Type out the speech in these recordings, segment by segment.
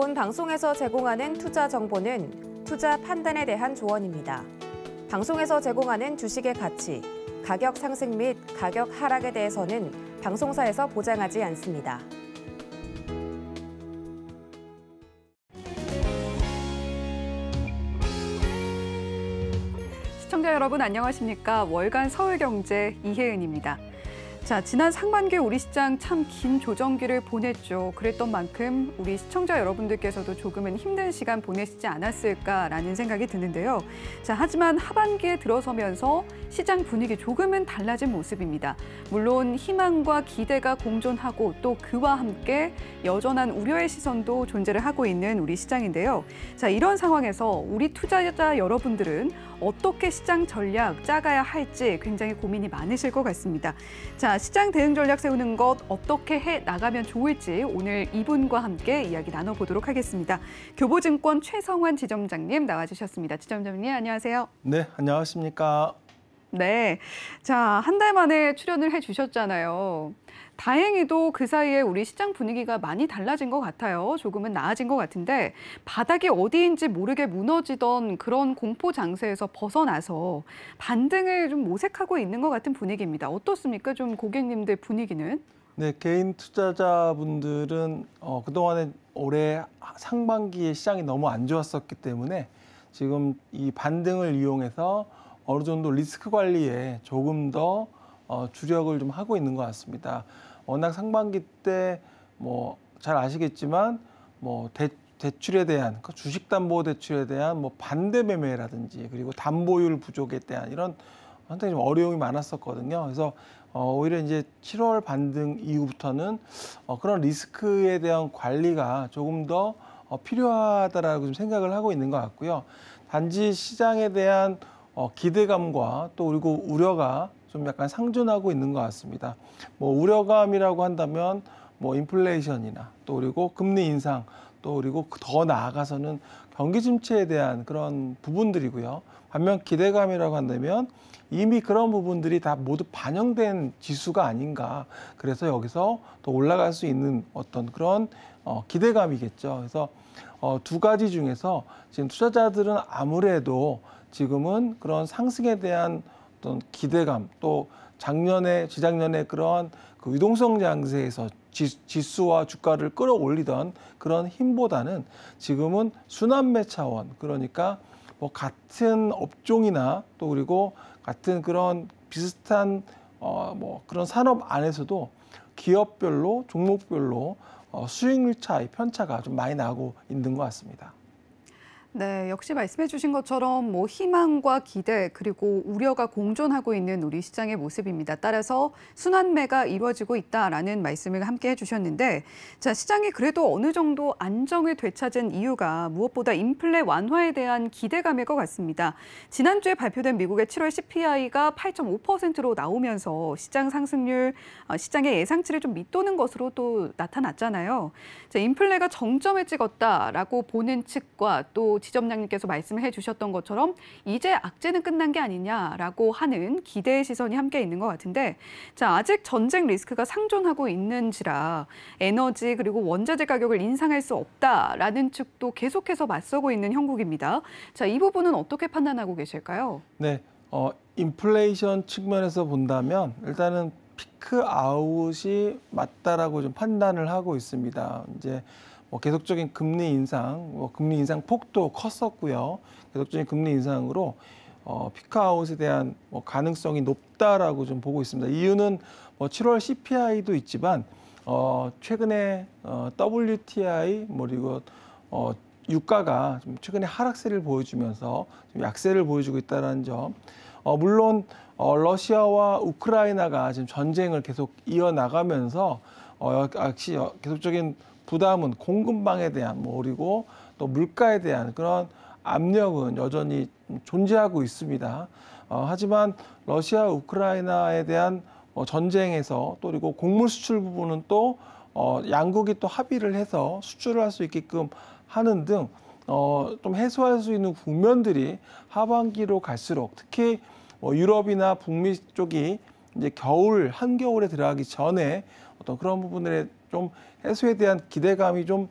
본 방송에서 제공하는 투자 정보는 투자 판단에 대한 조언입니다. 방송에서 제공하는 주식의 가치, 가격 상승 및 가격 하락에 대해서는 방송사에서 보장하지 않습니다. 시청자 여러분 안녕하십니까? 월간 서울경제 이혜은입니다. 자, 지난 상반기 우리 시장 참 긴 조정기를 보냈죠. 그랬던 만큼 우리 시청자 여러분들께서도 조금은 힘든 시간 보내시지 않았을까라는 생각이 드는데요. 자, 하지만 하반기에 들어서면서 시장 분위기 조금은 달라진 모습입니다. 물론 희망과 기대가 공존하고 또 그와 함께 여전한 우려의 시선도 존재를 하고 있는 우리 시장인데요. 자, 이런 상황에서 우리 투자자 여러분들은 어떻게 시장 전략 짜가야 할지 굉장히 고민이 많으실 것 같습니다. 자, 시장 대응 전략 세우는 것 어떻게 해 나가면 좋을지 오늘 이분과 함께 이야기 나눠보도록 하겠습니다. 교보증권 최성환 지점장님 나와주셨습니다. 지점장님 안녕하세요. 네, 안녕하십니까. 네, 자, 한 달 만에 출연을 해주셨잖아요. 다행히도 그 사이에 우리 시장 분위기가 많이 달라진 것 같아요. 조금은 나아진 것 같은데 바닥이 어디인지 모르게 무너지던 그런 공포 장세에서 벗어나서 반등을 좀 모색하고 있는 것 같은 분위기입니다. 어떻습니까? 좀 고객님들 분위기는? 네, 개인 투자자분들은 그동안에 올해 상반기에 시장이 너무 안 좋았었기 때문에 지금 이 반등을 이용해서 어느 정도 리스크 관리에 조금 더 주력을 좀 하고 있는 것 같습니다. 워낙 상반기 때 뭐 잘 아시겠지만 뭐 대출에 대한 주식담보대출에 대한 뭐 반대 매매라든지 그리고 담보율 부족에 대한 이런 상당히 좀 어려움이 많았었거든요. 그래서 오히려 이제 7월 반등 이후부터는 그런 리스크에 대한 관리가 조금 더 필요하다라고 좀 생각을 하고 있는 것 같고요. 단지 시장에 대한 기대감과 또 그리고 우려가 좀 약간 상존하고 있는 것 같습니다. 뭐 우려감이라고 한다면 뭐 인플레이션이나 또 그리고 금리 인상 또 그리고 더 나아가서는 경기 침체에 대한 그런 부분들이고요. 반면 기대감이라고 한다면 이미 그런 부분들이 다 모두 반영된 지수가 아닌가. 그래서 여기서 더 올라갈 수 있는 어떤 그런 기대감이겠죠. 그래서 두 가지 중에서 지금 투자자들은 아무래도 지금은 그런 상승에 대한 어떤 기대감 또 재작년에 그런 그 유동성 장세에서 지수와 주가를 끌어올리던 그런 힘보다는 지금은 순환매 차원 그러니까 뭐 같은 업종이나 또 그리고 같은 그런 비슷한 뭐 그런 산업 안에서도 기업별로 종목별로 수익률 차이 편차가 좀 많이 나고 있는 것 같습니다. 네, 역시 말씀해 주신 것처럼 뭐 희망과 기대 그리고 우려가 공존하고 있는 우리 시장의 모습입니다. 따라서 순환매가 이루어지고 있다라는 말씀을 함께 해주셨는데 자, 시장이 그래도 어느 정도 안정을 되찾은 이유가 무엇보다 인플레 완화에 대한 기대감일 것 같습니다. 지난주에 발표된 미국의 7월 CPI가 8.5%로 나오면서 시장 상승률, 시장의 예상치를 좀 밑도는 것으로 또 나타났잖아요. 자, 인플레가 정점을 찍었다라고 보는 측과 또 지점장님께서 말씀을 해주셨던 것처럼 이제 악재는 끝난 게 아니냐라고 하는 기대의 시선이 함께 있는 것 같은데 자, 아직 전쟁 리스크가 상존하고 있는지라 에너지 그리고 원자재 가격을 인상할 수 없다라는 측도 계속해서 맞서고 있는 형국입니다. 자, 이 부분은 어떻게 판단하고 계실까요? 네, 인플레이션 측면에서 본다면 일단은 피크 아웃이 맞다라고 좀 판단을 하고 있습니다. 이제 뭐 계속적인 금리 인상, 금리 인상 폭도 컸었고요. 계속적인 금리 인상으로 피크아웃에 대한 가능성이 높다라고 좀 보고 있습니다. 이유는 뭐 7월 CPI도 있지만 최근에 WTI 그리고 유가가 좀 최근에 하락세를 보여주면서 좀 약세를 보여주고 있다는 점. 물론 러시아와 우크라이나가 지금 전쟁을 계속 이어나가면서 역시 계속적인 부담은 공급망에 대한 그리고 또 물가에 대한 그런 압력은 여전히 존재하고 있습니다. 하지만 러시아, 우크라이나에 대한 전쟁에서 또 그리고 곡물 수출 부분은 또 양국이 또 합의를 해서 수출을 할 수 있게끔 하는 등 좀 해소할 수 있는 국면들이 하반기로 갈수록 특히 유럽이나 북미 쪽이 이제 한겨울에 들어가기 전에 어떤 그런 부분에 좀 해소에 대한 기대감이 좀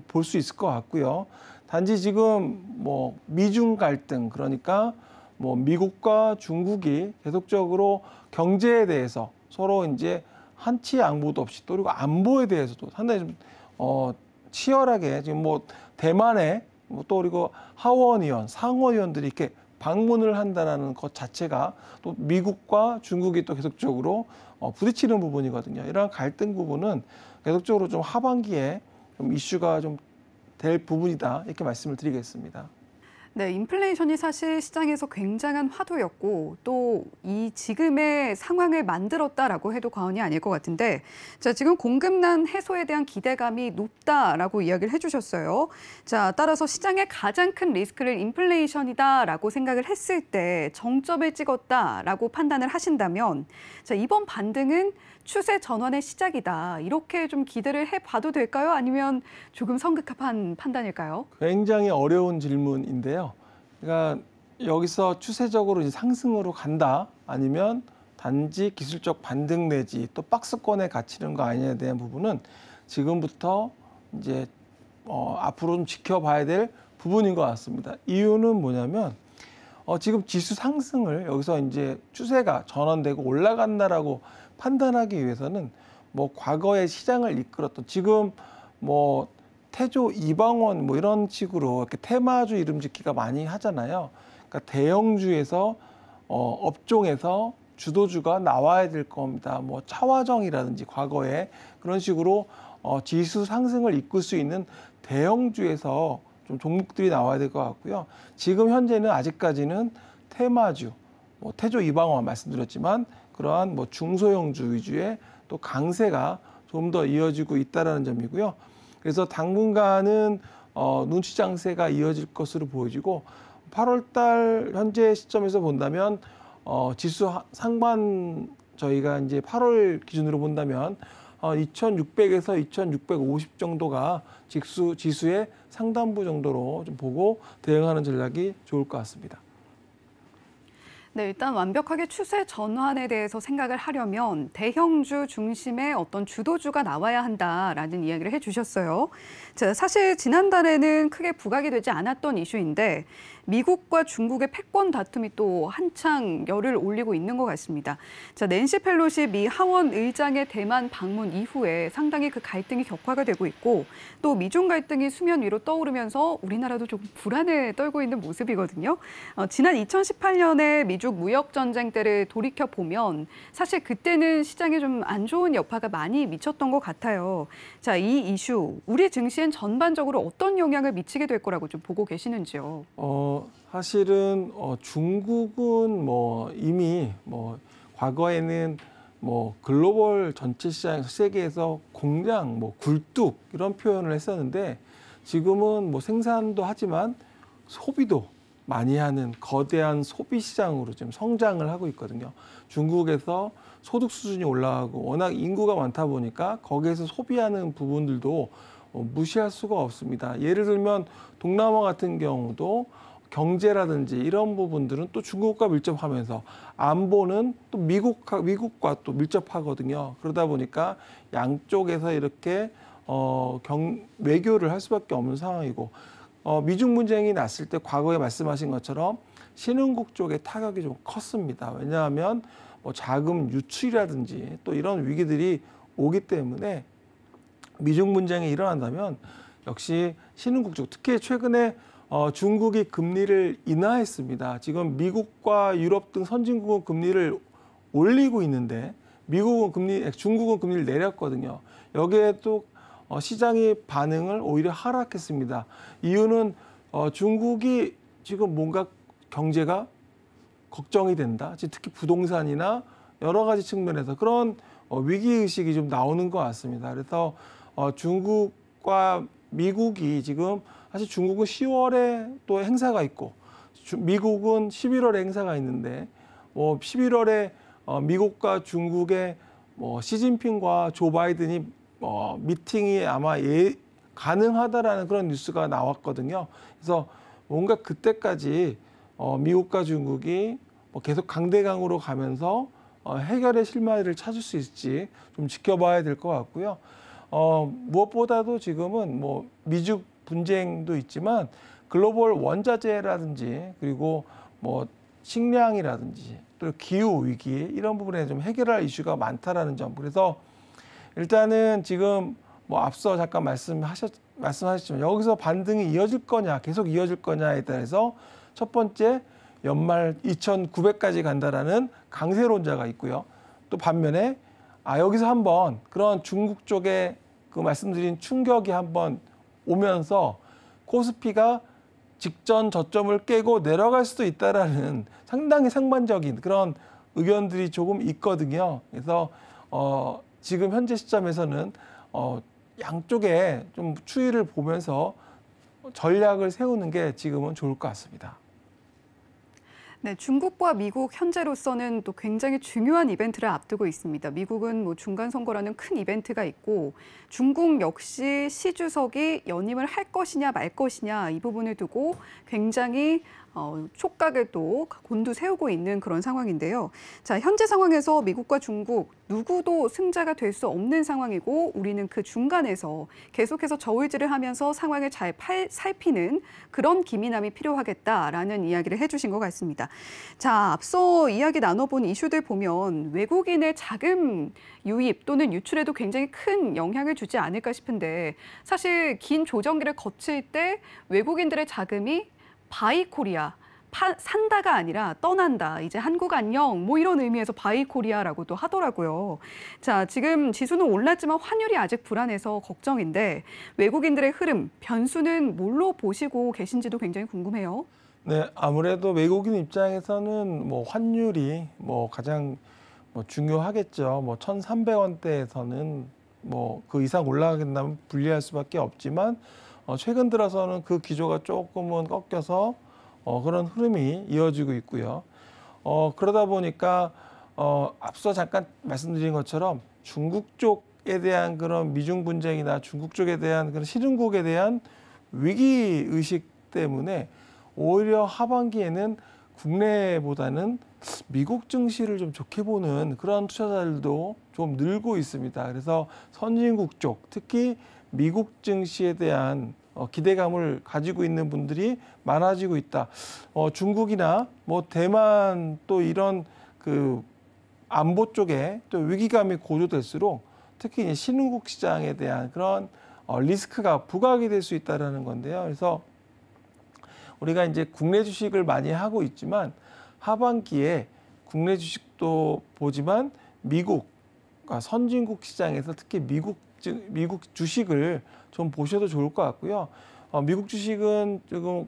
볼 수 있을 것 같고요. 단지 지금 뭐 미중 갈등, 그러니까 뭐 미국과 중국이 계속적으로 경제에 대해서 서로 이제 한치 양보도 없이, 또 그리고 안보에 대해서도 상당히 좀 치열하게 지금 뭐 대만에 또 그리고 하원의원, 상원의원들이 이렇게 방문을 한다라는 것 자체가 또 미국과 중국이 또 계속적으로 부딪히는 부분이거든요. 이러한 갈등 부분은 계속적으로 좀 하반기에 좀 이슈가 좀 될 부분이다, 이렇게 말씀을 드리겠습니다. 네, 인플레이션이 사실 시장에서 굉장한 화두였고 또 이 지금의 상황을 만들었다라고 해도 과언이 아닐 것 같은데, 자, 지금 공급난 해소에 대한 기대감이 높다라고 이야기를 해주셨어요. 자, 따라서 시장의 가장 큰 리스크를 인플레이션이다라고 생각을 했을 때 정점을 찍었다라고 판단을 하신다면, 자, 이번 반등은 추세 전환의 시작이다, 이렇게 좀 기대를 해봐도 될까요? 아니면 조금 성급한 판단일까요? 굉장히 어려운 질문인데요. 그러니까 여기서 추세적으로 이제 상승으로 간다, 아니면 단지 기술적 반등 내지 또 박스권에 갇히는 거 아니냐에 대한 부분은 지금부터 이제 앞으로 좀 지켜봐야 될 부분인 것 같습니다. 이유는 뭐냐면 지금 지수 상승을 여기서 이제 추세가 전환되고 올라간다라고 판단하기 위해서는 뭐 과거의 시장을 이끌었던, 지금 뭐 태조, 이방원 뭐 이런 식으로 이렇게 테마주 이름 짓기가 많이 하잖아요. 그러니까 대형주에서 업종에서 주도주가 나와야 될 겁니다. 뭐 차화정이라든지 과거에 그런 식으로 지수 상승을 이끌 수 있는 대형주에서 좀 종목들이 나와야 될 것 같고요. 지금 현재는 아직까지는 테마주, 뭐 태조, 이방원 말씀드렸지만 그러한 뭐 중소형주 위주의 또 강세가 좀 더 이어지고 있다라는 점이고요. 그래서 당분간은 눈치 장세가 이어질 것으로 보여지고, 8월 달 현재 시점에서 본다면 지수 상반, 저희가 이제 8월 기준으로 본다면 2600에서 2650 정도가 지수의 상단부 정도로 좀 보고 대응하는 전략이 좋을 것 같습니다. 네, 일단 완벽하게 추세 전환에 대해서 생각을 하려면 대형주 중심의 어떤 주도주가 나와야 한다라는 이야기를 해주셨어요. 자, 사실 지난달에는 크게 부각이 되지 않았던 이슈인데 미국과 중국의 패권 다툼이 또 한창 열을 올리고 있는 것 같습니다. 자, 낸시 펠로시 미 하원 의장의 대만 방문 이후에 상당히 그 갈등이 격화가 되고 있고, 또 미중 갈등이 수면 위로 떠오르면서 우리나라도 좀 불안에 떨고 있는 모습이거든요. 지난 2018년에 미중 무역 전쟁 때를 돌이켜 보면 사실 그때는 시장에 좀 안 좋은 여파가 많이 미쳤던 것 같아요. 자, 이 이슈 우리 증시엔 전반적으로 어떤 영향을 미치게 될 거라고 좀 보고 계시는지요? 사실은 중국은 뭐 이미 뭐 과거에는 뭐 글로벌 전체 시장에서 세계에서 공장, 뭐 굴뚝 이런 표현을 했었는데, 지금은 뭐 생산도 하지만 소비도 많이 하는 거대한 소비 시장으로 지금 성장을 하고 있거든요. 중국에서 소득 수준이 올라가고 워낙 인구가 많다 보니까 거기에서 소비하는 부분들도 무시할 수가 없습니다. 예를 들면 동남아 같은 경우도 경제라든지 이런 부분들은 또 중국과 밀접하면서 안보는 또 미국과 또 밀접하거든요. 그러다 보니까 양쪽에서 이렇게 외교를 할 수밖에 없는 상황이고, 미중 분쟁이 났을 때 과거에 말씀하신 것처럼 신흥국 쪽의 타격이 좀 컸습니다. 왜냐하면 뭐 자금 유출이라든지 또 이런 위기들이 오기 때문에 미중 분쟁이 일어난다면 역시 신흥국 쪽, 특히 최근에 중국이 금리를 인하했습니다. 지금 미국과 유럽 등 선진국은 금리를 올리고 있는데 중국은 금리를 내렸거든요. 여기에 또 시장이 반응을 오히려 하락했습니다. 이유는 중국이 지금 뭔가 경제가 걱정이 된다. 특히 부동산이나 여러 가지 측면에서 그런 위기의식이 좀 나오는 것 같습니다. 그래서 중국과 미국이 지금, 사실 중국은 10월에 또 행사가 있고 미국은 11월에 행사가 있는데 11월에 미국과 중국의 시진핑과 조 바이든이 미팅이 아마 가능하다라는 그런 뉴스가 나왔거든요. 그래서 뭔가 그때까지 미국과 중국이 계속 강대강으로 가면서 해결의 실마리를 찾을 수 있을지 좀 지켜봐야 될 것 같고요. 무엇보다도 지금은 뭐 미중 분쟁도 있지만 글로벌 원자재라든지 그리고 뭐 식량이라든지 또 기후 위기 이런 부분에 좀 해결할 이슈가 많다라는 점. 그래서 일단은 지금 뭐 앞서 잠깐 말씀하셨지만 여기서 반등이 이어질 거냐, 계속 이어질 거냐에 따라서 첫 번째 연말 2,900까지 간다라는 강세론자가 있고요. 또 반면에 여기서 한번 그런 중국 쪽에 그 말씀드린 충격이 한번 오면서 코스피가 직전 저점을 깨고 내려갈 수도 있다라는 상당히 상반적인 그런 의견들이 조금 있거든요. 그래서 지금 현재 시점에서는 양쪽에 좀 추이를 보면서 전략을 세우는 게 지금은 좋을 것 같습니다. 네, 중국과 미국 현재로서는 또 굉장히 중요한 이벤트를 앞두고 있습니다. 미국은 뭐 중간 선거라는 큰 이벤트가 있고 중국 역시 시 주석이 연임을 할 것이냐 말 것이냐 이 부분을 두고 굉장히 촉각을 또 곤두세우고 있는 그런 상황인데요. 자, 현재 상황에서 미국과 중국 누구도 승자가 될 수 없는 상황이고 우리는 그 중간에서 계속해서 저울질을 하면서 상황을 잘 살피는 그런 기민함이 필요하겠다라는 이야기를 해주신 것 같습니다. 자, 앞서 이야기 나눠본 이슈들 보면 외국인의 자금 유입 또는 유출에도 굉장히 큰 영향을 주지 않을까 싶은데 사실 긴 조정기를 거칠 때 외국인들의 자금이 바이 코리아, 산다가 아니라 떠난다. 이제 한국 안녕 뭐 이런 의미에서 바이 코리아라고도 하더라고요. 자, 지금 지수는 올랐지만 환율이 아직 불안해서 걱정인데 외국인들의 흐름, 변수는 뭘로 보시고 계신지도 굉장히 궁금해요. 네, 아무래도 외국인 입장에서는 뭐 환율이 뭐 가장 중요하겠죠. 뭐 1,300원대에서는 뭐 그 이상 올라가겠다면 불리할 수밖에 없지만 최근 들어서는 그 기조가 조금은 꺾여서 그런 흐름이 이어지고 있고요. 그러다 보니까 앞서 잠깐 말씀드린 것처럼 중국 쪽에 대한 그런 미중 분쟁이나 중국 쪽에 대한 그런 신흥국에 대한 위기 의식 때문에 오히려 하반기에는 국내보다는 미국 증시를 좀 좋게 보는 그런 투자자들도 좀 늘고 있습니다. 그래서 선진국 쪽, 특히 미국 증시에 대한 기대감을 가지고 있는 분들이 많아지고 있다. 중국이나 뭐 대만 또 이런 그 안보 쪽에 또 위기감이 고조될수록 특히 이제 신흥국 시장에 대한 그런 리스크가 부각이 될 수 있다라는 건데요. 그래서 우리가 이제 국내 주식을 많이 하고 있지만 하반기에 국내 주식도 보지만 미국, 선진국 시장에서 특히 미국 주식을 좀 보셔도 좋을 것 같고요. 미국 주식은 지금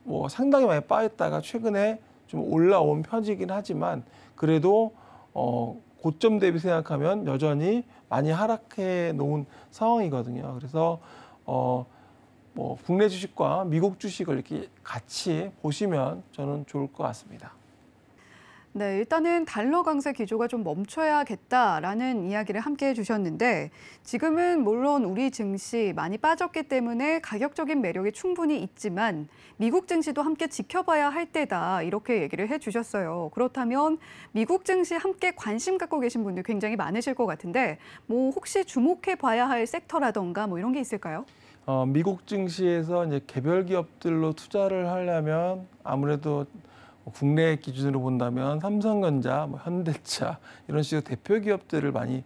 뭐 상당히 많이 빠졌다가 최근에 좀 올라온 편이긴 하지만 그래도 고점 대비 생각하면 여전히 많이 하락해 놓은 상황이거든요. 그래서 뭐 국내 주식과 미국 주식을 이렇게 같이 보시면 저는 좋을 것 같습니다. 네, 일단은 달러 강세 기조가 좀 멈춰야겠다라는 이야기를 함께 해주셨는데 지금은 물론 우리 증시 많이 빠졌기 때문에 가격적인 매력이 충분히 있지만 미국 증시도 함께 지켜봐야 할 때다 이렇게 얘기를 해주셨어요. 그렇다면 미국 증시 함께 관심 갖고 계신 분들 굉장히 많으실 것 같은데 뭐 혹시 주목해 봐야 할 섹터라던가 뭐 이런 게 있을까요? 미국 증시에서 이제 개별 기업들로 투자를 하려면 아무래도 국내 기준으로 본다면 삼성전자, 뭐 현대차 이런 식으로 대표 기업들을 많이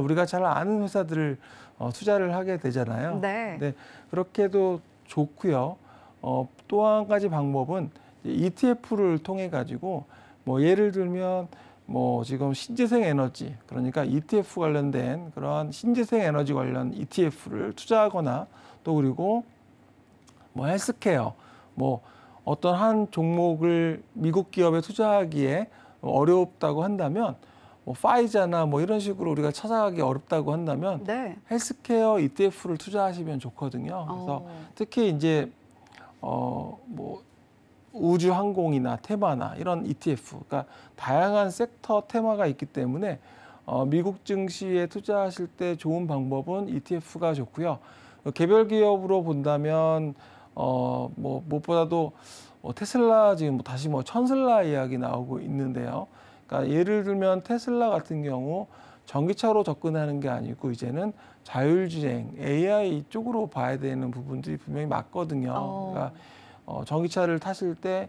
우리가 잘 아는 회사들을 투자를 하게 되잖아요. 네. 네, 그렇게도 좋고요. 또 한 가지 방법은 ETF를 통해 가지고 뭐 예를 들면 뭐 지금 신재생 에너지 그러니까 ETF 관련된 그런 신재생 에너지 관련 ETF를 투자하거나 또 그리고 뭐 헬스케어 뭐 어떤 한 종목을 미국 기업에 투자하기에 어렵다고 한다면 뭐 파이자나 뭐 이런 식으로 우리가 찾아가기 어렵다고 한다면 네. 헬스케어 ETF를 투자하시면 좋거든요. 그래서 특히 이제 뭐 우주항공이나 테마나 이런 ETF, 그러니까 다양한 섹터 테마가 있기 때문에 미국 증시에 투자하실 때 좋은 방법은 ETF가 좋고요. 개별 기업으로 본다면 뭐 무엇보다도 테슬라 지금 다시 천슬라 이야기 나오고 있는데요. 그러니까 예를 들면 테슬라 같은 경우 전기차로 접근하는 게 아니고 이제는 자율주행, AI 쪽으로 봐야 되는 부분들이 분명히 맞거든요. 그러니까 전기차를 타실 때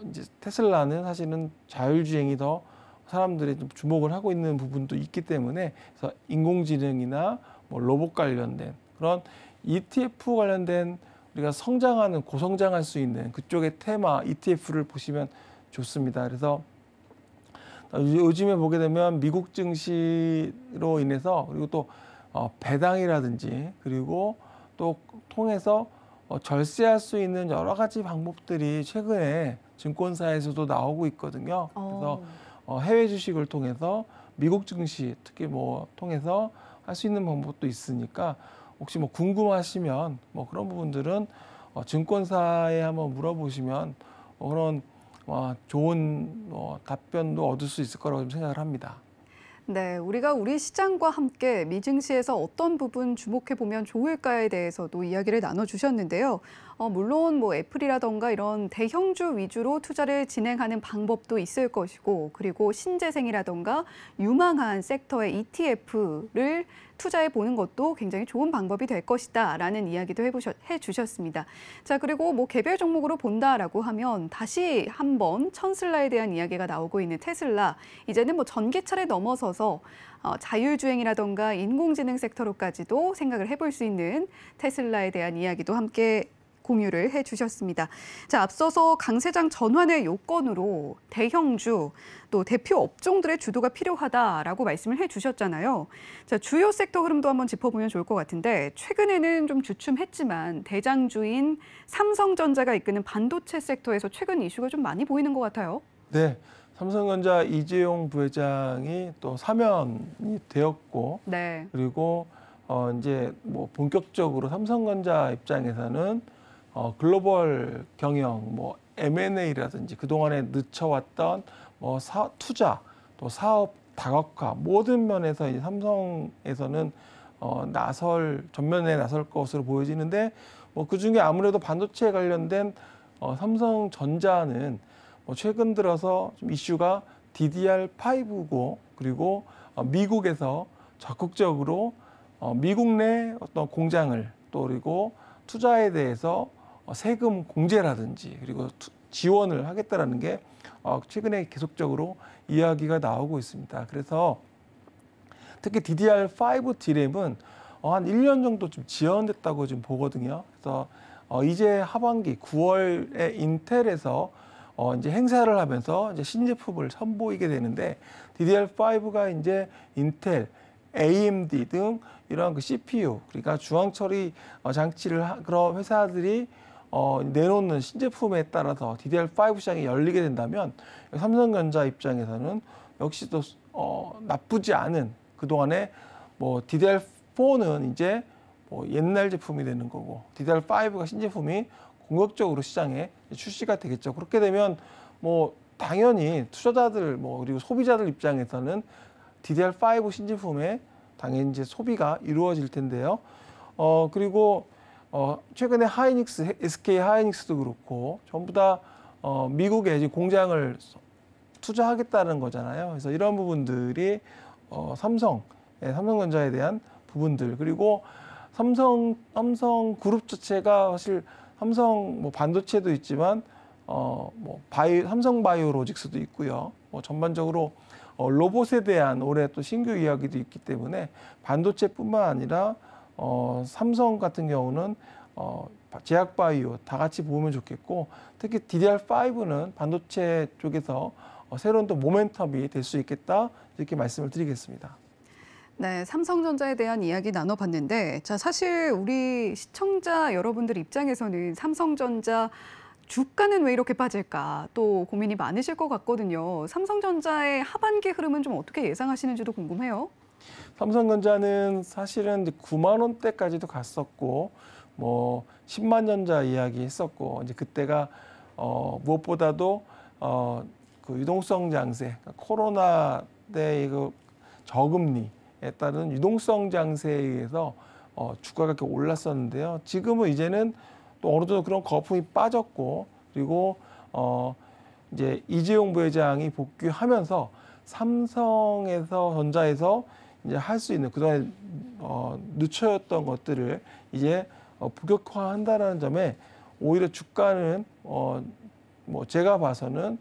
이제 테슬라는 사실은 자율주행이 더 사람들이 좀 주목을 하고 있는 부분도 있기 때문에 그래서 인공지능이나 뭐 로봇 관련된 그런 ETF 관련된 우리가 성장하는 고성장할 수 있는 그쪽의 테마 ETF를 보시면 좋습니다. 그래서 요즘에 보게 되면 미국 증시로 인해서 그리고 또 배당이라든지 그리고 또 통해서 절세할 수 있는 여러 가지 방법들이 최근에 증권사에서도 나오고 있거든요. 그래서 해외 주식을 통해서 미국 증시 특히 뭐 통해서 할 수 있는 방법도 있으니까 혹시 뭐 궁금하시면 뭐 그런 부분들은 증권사에 한번 물어보시면 그런 좋은 답변도 얻을 수 있을 거라고 좀 생각을 합니다. 네, 우리가 우리 시장과 함께 미증시에서 어떤 부분 주목해 보면 좋을까에 대해서도 이야기를 나눠주셨는데요. 물론 뭐 애플이라던가 이런 대형주 위주로 투자를 진행하는 방법도 있을 것이고, 그리고 신재생이라던가 유망한 섹터의 ETF를 투자해 보는 것도 굉장히 좋은 방법이 될 것이다라는 이야기도 해주셨습니다. 자, 그리고 뭐 개별 종목으로 본다라고 하면 다시 한번 천슬라에 대한 이야기가 나오고 있는 테슬라. 이제는 뭐 전기차를 넘어서서 자율주행이라던가 인공지능 섹터로까지도 생각을 해볼 수 있는 테슬라에 대한 이야기도 함께 공유를 해주셨습니다. 자, 앞서서 강세장 전환의 요건으로 대형주 또 대표 업종들의 주도가 필요하다라고 말씀을 해주셨잖아요. 자, 주요 섹터 흐름도 한번 짚어보면 좋을 것 같은데 최근에는 좀 주춤했지만 대장주인 삼성전자가 이끄는 반도체 섹터에서 최근 이슈가 좀 많이 보이는 것 같아요. 네, 삼성전자 이재용 부회장이 또 사면이 되었고, 네. 그리고 이제 뭐 본격적으로 삼성전자 입장에서는 글로벌 경영, 뭐 M&A라든지 그동안에 늦춰왔던 뭐 투자, 또 사업 다각화 모든 면에서 이제 삼성에서는 전면에 나설 것으로 보여지는데 뭐 그중에 아무래도 반도체에 관련된 삼성전자는 뭐 최근 들어서 좀 이슈가 DDR5고 그리고 미국에서 적극적으로 미국 내 어떤 공장을 또 그리고 투자에 대해서 세금 공제라든지 그리고 지원을 하겠다라는 게 최근에 계속적으로 이야기가 나오고 있습니다. 그래서 특히 DDR5 D램은 한 1년 정도 좀 지연됐다고 지금 보거든요. 그래서 이제 하반기 9월에 인텔에서 이제 행사를 하면서 이제 신제품을 선보이게 되는데 DDR5가 이제 인텔, AMD 등 이러한 그 CPU, 그러니까 중앙 처리 장치를 그런 회사들이 내놓는 신제품에 따라서 DDR5 시장이 열리게 된다면 삼성전자 입장에서는 역시 또 나쁘지 않은 그동안에 뭐 DDR4는 이제 뭐 옛날 제품이 되는 거고 DDR5가 신제품이 공격적으로 시장에 출시가 되겠죠. 그렇게 되면 뭐 당연히 투자자들 뭐 그리고 소비자들 입장에서는 DDR5 신제품에 당연히 이제 소비가 이루어질 텐데요. 그리고 최근에 하이닉스, SK 하이닉스도 그렇고 전부 다 미국에 이제 공장을 투자하겠다는 거잖아요. 그래서 이런 부분들이 삼성전자에 대한 부분들 그리고 삼성 그룹 자체가 사실 삼성 뭐 반도체도 있지만 삼성 바이오로직스도 있고요. 뭐 전반적으로 로봇에 대한 올해 또 신규 이야기도 있기 때문에 반도체뿐만 아니라 삼성 같은 경우는 제약바이오 다 같이 보면 좋겠고 특히 DDR5는 반도체 쪽에서 새로운 또 모멘텀이 될 수 있겠다 이렇게 말씀을 드리겠습니다. 네, 삼성전자에 대한 이야기 나눠봤는데, 자, 사실 우리 시청자 여러분들 입장에서는 삼성전자 주가는 왜 이렇게 빠질까 또 고민이 많으실 것 같거든요. 삼성전자의 하반기 흐름은 좀 어떻게 예상하시는지도 궁금해요. 삼성전자는 사실은 이제 9만 원대까지도 갔었고, 뭐 10만 전자 이야기 했었고, 이제 그때가 무엇보다도 그 유동성 장세, 코로나 때 그 저금리에 따른 유동성 장세에 의해서 주가가 이렇게 올랐었는데요. 지금은 이제는 또 어느 정도 그런 거품이 빠졌고, 그리고 이제 이재용 부회장이 복귀하면서 삼성에서 전자에서 이제 할 수 있는 그동안에 늦춰였던 것들을 이제 본격화한다라는 점에 오히려 주가는 뭐 제가 봐서는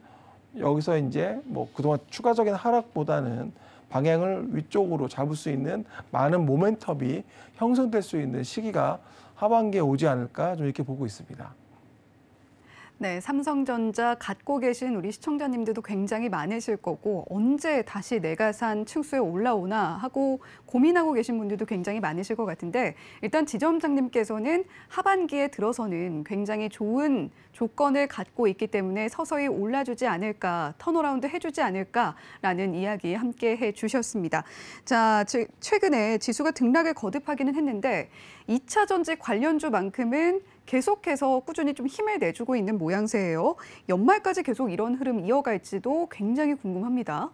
여기서 이제 뭐 그동안 추가적인 하락보다는 방향을 위쪽으로 잡을 수 있는 많은 모멘텀이 형성될 수 있는 시기가 하반기에 오지 않을까 좀 이렇게 보고 있습니다. 네, 삼성전자 갖고 계신 우리 시청자님들도 굉장히 많으실 거고 언제 다시 내가 산 층수에 올라오나 하고 고민하고 계신 분들도 굉장히 많으실 것 같은데 일단 지점장님께서는 하반기에 들어서는 굉장히 좋은 조건을 갖고 있기 때문에 서서히 올라주지 않을까, 턴어라운드 해주지 않을까라는 이야기 함께 해주셨습니다. 자, 최근에 지수가 등락을 거듭하기는 했는데 2차 전지 관련주만큼은 계속해서 꾸준히 좀 힘을 내주고 있는 모양새예요. 연말까지 계속 이런 흐름 이어갈지도 굉장히 궁금합니다.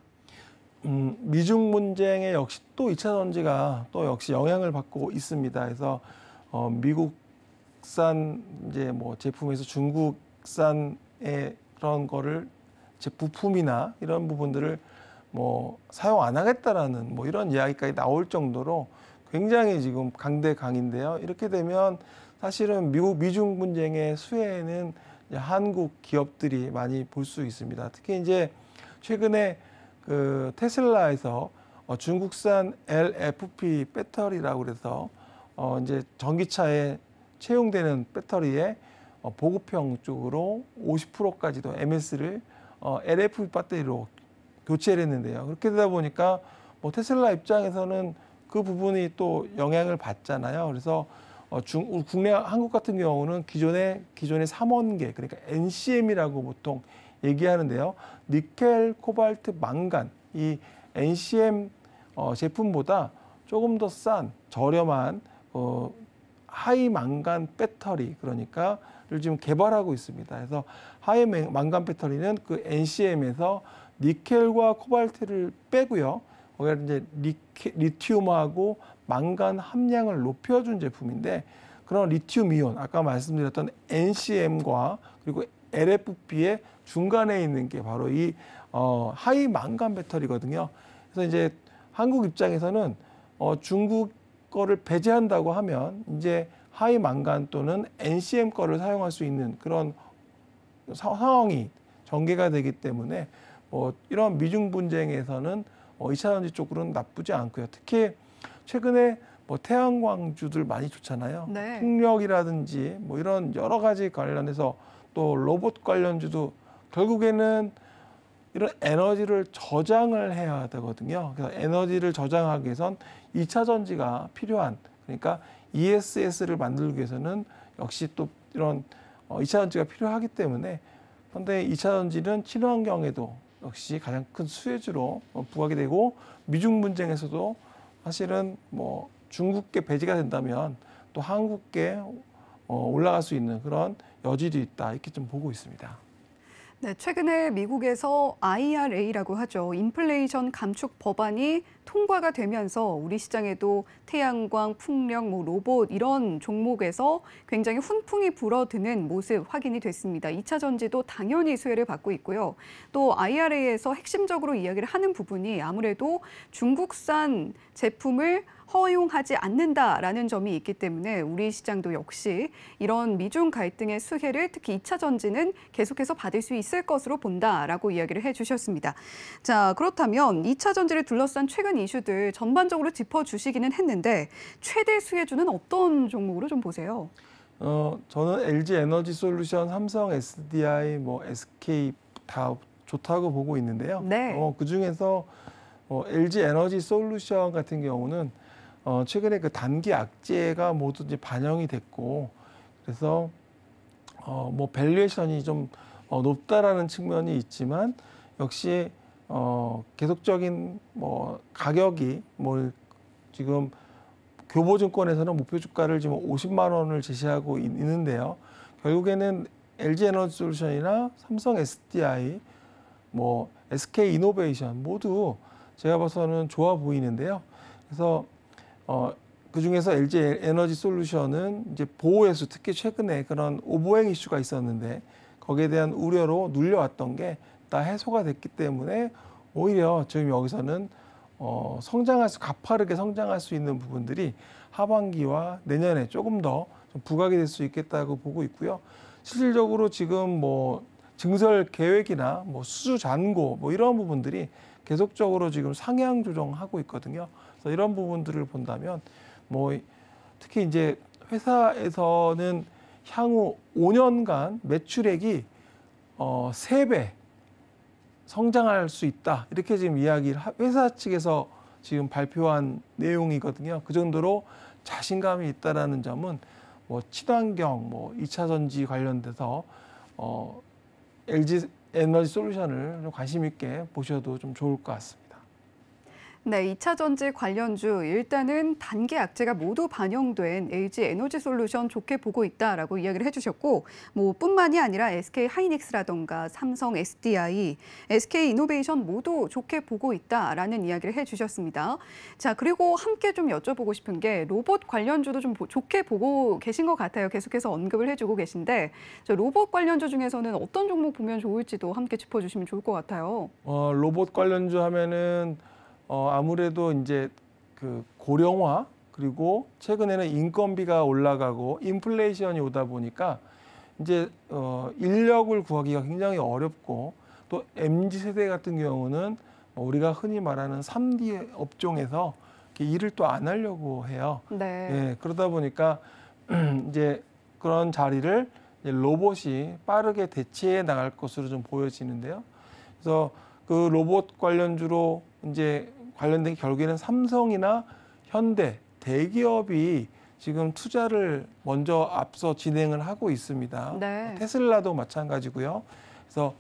미중 문쟁에 역시 또 2차 전지가 또 역시 영향을 받고 있습니다. 그래서 미국산 이제 뭐 제품에서 중국산의 그런 거를 제 부품이나 이런 부분들을 뭐 사용 안 하겠다라는 뭐 이런 이야기까지 나올 정도로 굉장히 지금 강대강인데요. 이렇게 되면 사실은 미중 분쟁의 수혜에는 이제 한국 기업들이 많이 볼 수 있습니다. 특히 이제 최근에 그 테슬라에서 중국산 LFP 배터리라고 그래서 이제 전기차에 채용되는 배터리의 보급형 쪽으로 50%까지도 MS를 LFP 배터리로 교체를 했는데요. 그렇게 되다 보니까 뭐 테슬라 입장에서는 그 부분이 또 영향을 받잖아요. 그래서 국내 한국 같은 경우는 기존의 3원계 그러니까 NCM이라고 보통 얘기하는데요. 니켈, 코발트, 망간 이 NCM 제품보다 조금 더 싼 저렴한 하이 망간 배터리 그러니까를 지금 개발하고 있습니다. 그래서 하이 망간 배터리는 그 NCM에서 니켈과 코발트를 빼고요. 거기다 이제 리튬하고 망간 함량을 높여준 제품인데 그런 리튬 이온 아까 말씀드렸던 NCM과 그리고 LFP의 중간에 있는 게 바로 이 하이 망간 배터리거든요. 그래서 이제 한국 입장에서는 중국 거를 배제한다고 하면 이제 하이 망간 또는 NCM 거를 사용할 수 있는 그런 상황이 전개가 되기 때문에 이런 미중 분쟁에서는 2차 전지 쪽으로는 나쁘지 않고요. 특히 최근에 태양광주들 많이 좋잖아요. 네. 풍력이라든지 이런 여러 가지 관련해서 또 로봇 관련주도 결국에는 이런 에너지를 저장을 해야 되거든요. 그래서 에너지를 저장하기 위해선 2차 전지가 필요한 그러니까 ESS를 만들기 위해서는 역시 또 이런 2차 전지가 필요하기 때문에 그런데 2차 전지는 친환경에도 역시 가장 큰 수혜주로 부각이 되고 미중 분쟁에서도 사실은 중국계 배제가 된다면 또 한국계 올라갈 수 있는 그런 여지도 있다 이렇게 좀 보고 있습니다. 네, 최근에 미국에서 IRA라고 하죠. 인플레이션 감축 법안이 통과가 되면서 우리 시장에도 태양광, 풍력, 로봇 이런 종목에서 굉장히 훈풍이 불어드는 모습 확인이 됐습니다. 2차 전지도 당연히 수혜를 받고 있고요. 또 IRA에서 핵심적으로 이야기를 하는 부분이 아무래도 중국산 제품을 허용하지 않는다라는 점이 있기 때문에 우리 시장도 역시 이런 미중 갈등의 수혜를 특히 2차 전지는 계속해서 받을 수 있을 것으로 본다라고 이야기를 해주셨습니다. 자, 그렇다면 2차 전지를 둘러싼 최근 이슈들 전반적으로 짚어주시기는 했는데 최대 수혜주는 어떤 종목으로 좀 보세요? 저는 LG 에너지 솔루션, 삼성 SDI, SK 다 좋다고 보고 있는데요. 네. 그 중에서 LG 에너지 솔루션 같은 경우는 최근에 그 단기 악재가 모두 이제 반영이 됐고 그래서 밸류에이션이 좀 높다라는 측면이 있지만 역시 계속적인 가격이 지금 교보증권에서는 목표 주가를 지금 50만 원을 제시하고 있는데요. 결국에는 LG 에너지 솔루션이나 삼성 SDI, SK 이노베이션 모두 제가 봐서는 좋아 보이는데요. 그래서 그 중에서 LG 에너지 솔루션은 이제 보호회수 특히 최근에 그런 오보행 이슈가 있었는데 거기에 대한 우려로 눌려왔던 게 다 해소가 됐기 때문에 오히려 지금 여기서는 가파르게 성장할 수 있는 부분들이 하반기와 내년에 조금 더 좀 부각이 될 수 있겠다고 보고 있고요. 실질적으로 지금 뭐 증설 계획이나 뭐 수주 잔고 뭐 이런 부분들이 계속적으로 지금 상향 조정하고 있거든요. 그래서 이런 부분들을 본다면 뭐 특히 이제 회사에서는 향후 5년간 매출액이 3배 성장할 수 있다. 이렇게 지금 회사 측에서 지금 발표한 내용이거든요. 그 정도로 자신감이 있다라는 점은 뭐 친환경, 뭐 2차 전지 관련돼서 LG 에너지 솔루션을 좀 관심 있게 보셔도 좀 좋을 것 같습니다. 네, 2차 전지 관련주 일단은 단기 악재가 모두 반영된 LG 에너지 솔루션 좋게 보고 있다라고 이야기를 해주셨고, 뭐 뿐만이 아니라 SK 하이닉스라던가 삼성 SDI, SK 이노베이션 모두 좋게 보고 있다라는 이야기를 해주셨습니다. 자, 그리고 함께 좀 여쭤보고 싶은 게 로봇 관련주도 좀 좋게 보고 계신 것 같아요. 계속해서 언급을 해주고 계신데, 저 로봇 관련주 중에서는 어떤 종목 보면 좋을지도 함께 짚어주시면 좋을 것 같아요. 로봇 관련주 하면은 아무래도 이제 그 고령화 그리고 최근에는 인건비가 올라가고 인플레이션이 오다 보니까 이제 인력을 구하기가 굉장히 어렵고 또 MZ 세대 같은 경우는 우리가 흔히 말하는 3D 업종에서 일을 또 안 하려고 해요. 네. 예, 그러다 보니까 이제 그런 자리를 이제 로봇이 빠르게 대체해 나갈 것으로 좀 보여지는데요. 그래서 그 로봇 관련주로 이제 관련된 결국에는 삼성이나 현대 대기업이 지금 투자를 먼저 앞서 진행을 하고 있습니다. 네. 테슬라도 마찬가지고요. 그래서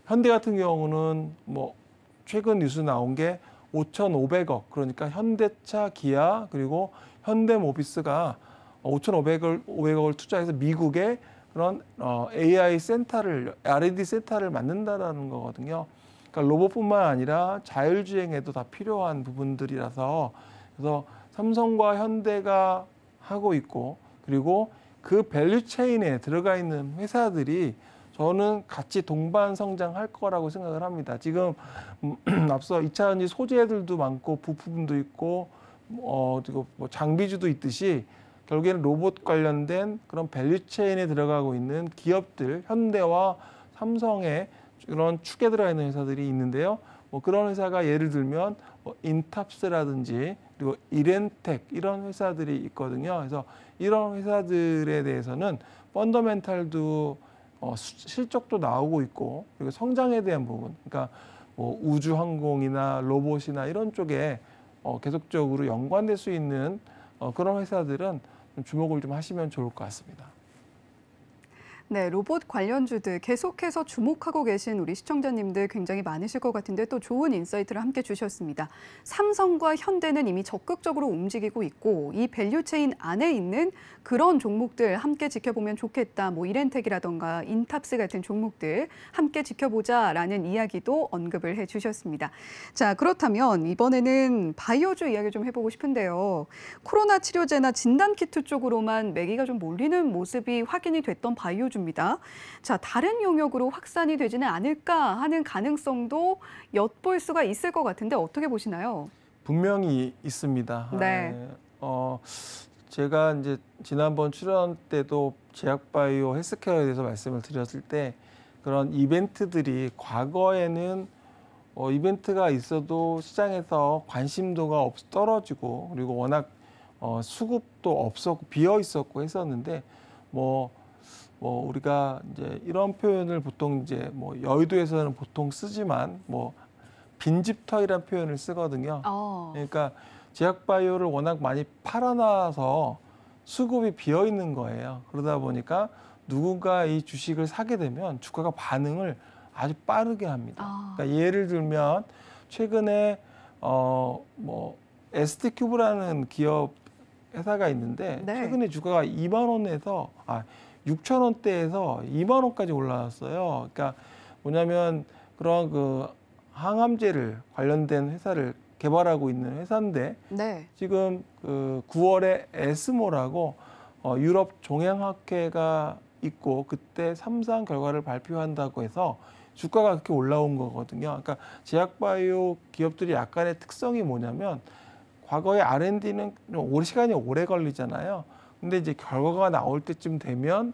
현대 같은 경우는 뭐 최근 뉴스 나온 게 5,500억, 그러니까 현대차, 기아 그리고 현대모비스가 5,500억을 투자해서 미국에 그런 AI 센터를, R&D 센터를 만든다라는 거거든요. 그러니까 로봇뿐만 아니라 자율주행에도 다 필요한 부분들이라서, 그래서 삼성과 현대가 하고 있고, 그리고 그 밸류 체인에 들어가 있는 회사들이 저는 같이 동반 성장할 거라고 생각을 합니다. 지금 앞서 2차 전지 소재들도 많고 부품도 있고 그리고 뭐 장비주도 있듯이 결국에는 로봇 관련된 그런 밸류 체인에 들어가고 있는 기업들, 현대와 삼성의 그런 축에 들어가 있는 회사들이 있는데요. 뭐 그런 회사가 예를 들면 인탑스라든지 그리고 이렌텍 이런 회사들이 있거든요. 그래서 이런 회사들에 대해서는 펀더멘탈도 실적도 나오고 있고, 그리고 성장에 대한 부분, 그러니까 뭐 우주항공이나 로봇이나 이런 쪽에 계속적으로 연관될 수 있는 그런 회사들은 좀 주목을 좀 하시면 좋을 것 같습니다. 네, 로봇 관련주들 계속해서 주목하고 계신 우리 시청자님들 굉장히 많으실 것 같은데 또 좋은 인사이트를 함께 주셨습니다. 삼성과 현대는 이미 적극적으로 움직이고 있고 이 밸류체인 안에 있는 그런 종목들 함께 지켜보면 좋겠다. 뭐 이렌텍이라던가 인탑스 같은 종목들 함께 지켜보자라는 이야기도 언급을 해주셨습니다. 자, 그렇다면 이번에는 바이오주 이야기 좀 해보고 싶은데요. 코로나 치료제나 진단키트 쪽으로만 매기가 좀 몰리는 모습이 확인이 됐던 바이오주 입니다. 자, 다른 영역으로 확산이 되지는 않을까 하는 가능성도 엿볼 수가 있을 것 같은데 어떻게 보시나요? 분명히 있습니다. 네. 제가 이제 지난번 출연 때도 제약바이오 헬스케어에 대해서 말씀을 드렸을 때 그런 이벤트들이 과거에는 이벤트가 있어도 시장에서 관심도가 떨어지고 그리고 워낙 수급도 없었고 비어 있었고 했었는데 뭐 우리가 이제 이런 표현을 보통 이제 뭐 여의도에서는 보통 쓰지만 뭐 빈집털이라는 표현을 쓰거든요. 그러니까 제약바이오를 워낙 많이 팔아놔서 수급이 비어 있는 거예요. 그러다 보니까 누군가 이 주식을 사게 되면 주가가 반응을 아주 빠르게 합니다. 그러니까 예를 들면 최근에 뭐 ST큐브라는 기업 회사가 있는데 네. 최근에 주가가 2만 원에서 6천 원대에서 2만 원까지 올라왔어요. 그러니까 뭐냐면 그런 그 항암제를 관련된 회사를 개발하고 있는 회사인데 네. 지금 그 9월에 에스모라고 유럽 종양학회가 있고 그때 3상 결과를 발표한다고 해서 주가가 그렇게 올라온 거거든요. 그러니까 제약바이오 기업들이 약간의 특성이 뭐냐면 과거에 R&D는 시간이 오래 걸리잖아요. 근데 이제 결과가 나올 때쯤 되면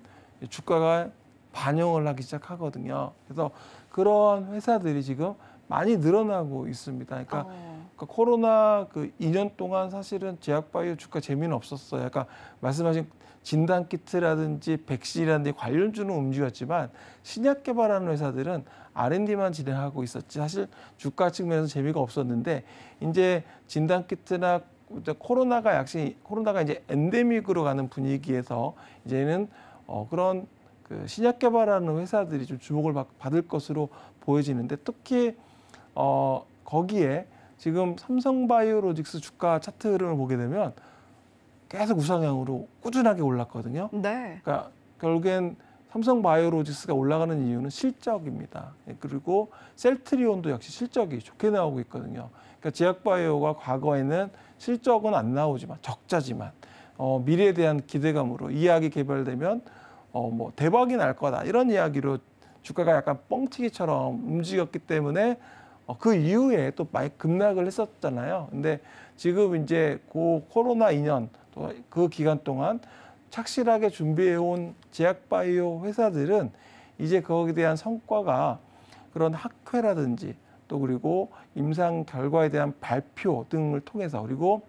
주가가 반영을 하기 시작하거든요. 그래서 그런 회사들이 지금 많이 늘어나고 있습니다. 그러니까 코로나 그 2년 동안 사실은 제약바이오 주가 재미는 없었어요. 그러니까 말씀하신 진단키트라든지 백신이라든지 관련주는 움직였지만 신약 개발하는 회사들은 R&D만 진행하고 있었지 사실 주가 측면에서 재미가 없었는데 이제 진단키트나 코로나가 이제 엔데믹으로 가는 분위기에서 이제는 그런 그 신약 개발하는 회사들이 좀 주목을 받을 것으로 보여지는데 특히 거기에 지금 삼성바이오로직스 주가 차트 흐름을 보게 되면 계속 우상향으로 꾸준하게 올랐거든요. 네. 그러니까 결국엔 삼성바이오로직스가 올라가는 이유는 실적입니다. 그리고 셀트리온도 역시 실적이 좋게 나오고 있거든요. 그러니까 제약바이오가 과거에는 실적은 안 나오지만 적자지만 미래에 대한 기대감으로 이 약이 개발되면 뭐 대박이 날 거다 이런 이야기로 주가가 약간 뻥튀기처럼 움직였기 때문에 그 이후에 또 많이 급락을 했었잖아요. 근데 지금 이제 그 코로나 2년 또 그 기간 동안 착실하게 준비해온 제약바이오 회사들은 이제 거기에 대한 성과가 그런 학회라든지 또 그리고 임상 결과에 대한 발표 등을 통해서 그리고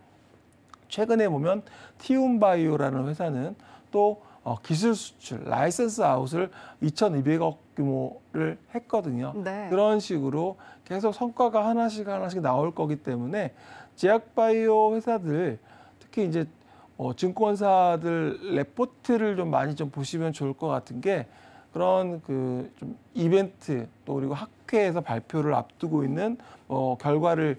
최근에 보면 티움바이오라는 회사는 또 기술 수출, 라이센스 아웃을 2,200억 규모를 했거든요. 네. 그런 식으로 계속 성과가 하나씩 나올 거기 때문에 제약바이오 회사들 특히 이제 증권사들 레포트를 좀 많이 좀 보시면 좋을 것 같은 게 그런 그 좀 이벤트 또 그리고 학회에서 발표를 앞두고 있는 결과를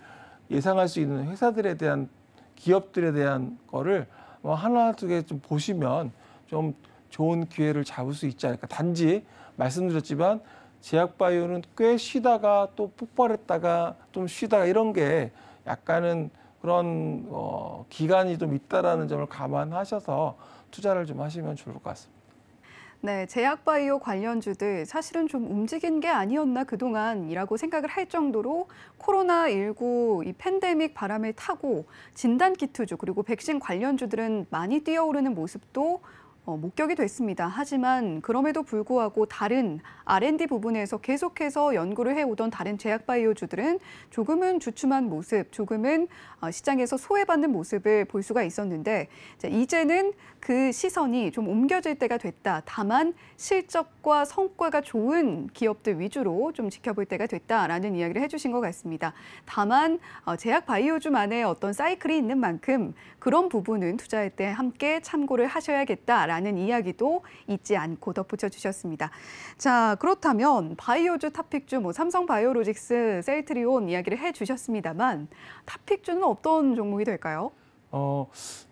예상할 수 있는 회사들에 대한 기업들에 대한 거를 하나 두 개 좀 보시면 좀 좋은 기회를 잡을 수 있지 않을까. 단지 말씀드렸지만 제약바이오는 꽤 쉬다가 또 폭발했다가 좀 쉬다가 이런 게 약간은 그런 기간이 좀 있다라는 점을 감안하셔서 투자를 좀 하시면 좋을 것 같습니다. 네, 제약바이오 관련주들 사실은 좀 움직인 게 아니었나 그동안이라고 생각을 할 정도로 코로나19 이 팬데믹 바람을 타고 진단키트주 그리고 백신 관련주들은 많이 뛰어오르는 모습도 목격이 됐습니다. 하지만 그럼에도 불구하고 다른 R&D 부분에서 계속해서 연구를 해오던 다른 제약바이오주들은 조금은 주춤한 모습, 조금은 시장에서 소외받는 모습을 볼 수가 있었는데 이제는 그 시선이 좀 옮겨질 때가 됐다. 다만 실적과 성과가 좋은 기업들 위주로 좀 지켜볼 때가 됐다라는 이야기를 해주신 것 같습니다. 다만 제약바이오주만의 어떤 사이클이 있는 만큼 그런 부분은 투자할 때 함께 참고를 하셔야겠다라는 이야기도 잊지 않고 덧붙여 주셨습니다. 자, 그렇다면 바이오주, 탑픽주, 삼성바이오로직스, 셀트리온 이야기를 해주셨습니다만 탑픽주는 어떤 종목이 될까요?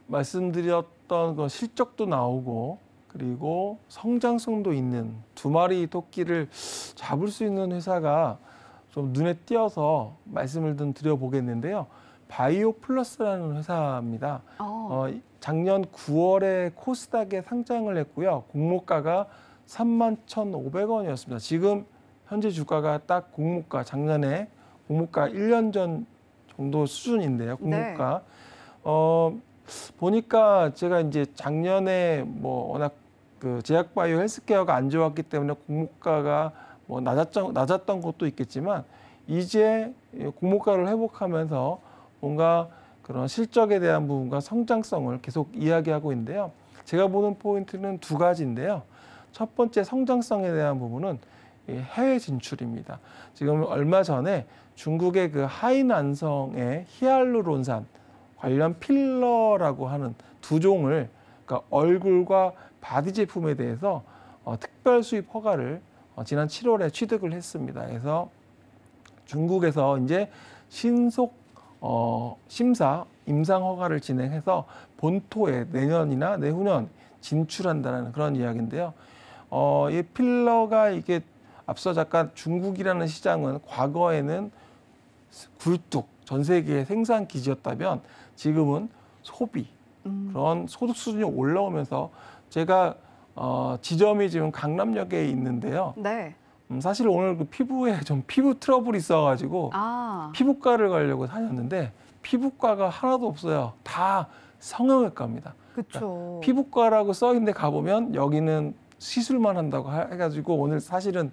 말씀드렸던 그 실적도 나오고 그리고 성장성도 있는 두 마리 토끼를 잡을 수 있는 회사가 좀 눈에 띄어서 말씀을 좀 드려보겠는데요. 바이오 플러스라는 회사입니다. 작년 9월에 코스닥에 상장을 했고요. 공모가가 31,500원이었습니다. 지금 현재 주가가 딱 공모가 작년에 공모가 1년 전 정도 수준인데요. 공모가. 네. 보니까 제가 이제 작년에 워낙 그 제약바이오 헬스케어가 안 좋았기 때문에 공모가가 낮았던 것도 있겠지만 이제 공모가를 회복하면서 뭔가 그런 실적에 대한 부분과 성장성을 계속 이야기하고 있는데요. 제가 보는 포인트는 두 가지인데요. 첫 번째 성장성에 대한 부분은 해외 진출입니다. 지금 얼마 전에 중국의 그 하이난성의 히알루론산 관련 필러라고 하는 두 종을 그러니까 얼굴과 바디 제품에 대해서 특별 수입 허가를 지난 7월에 취득을 했습니다. 그래서 중국에서 이제 신속 심사 임상 허가를 진행해서 본토에 내년이나 내후년 진출한다는 그런 이야기인데요. 이 필러가 이게 앞서 잠깐 중국이라는 시장은 과거에는 굴뚝 전 세계의 생산 기지였다면 지금은 소비 그런 소득 수준이 올라오면서 제가 지점이 지금 강남역에 있는데요. 네. 사실 오늘 그 피부에 좀 피부 트러블이 있어가지고 아, 피부과를 가려고 다녔는데 피부과가 하나도 없어요. 다 성형외과입니다. 그렇죠. 피부과라고 써 있는데 가보면 여기는 시술만 한다고 해가지고 오늘 사실은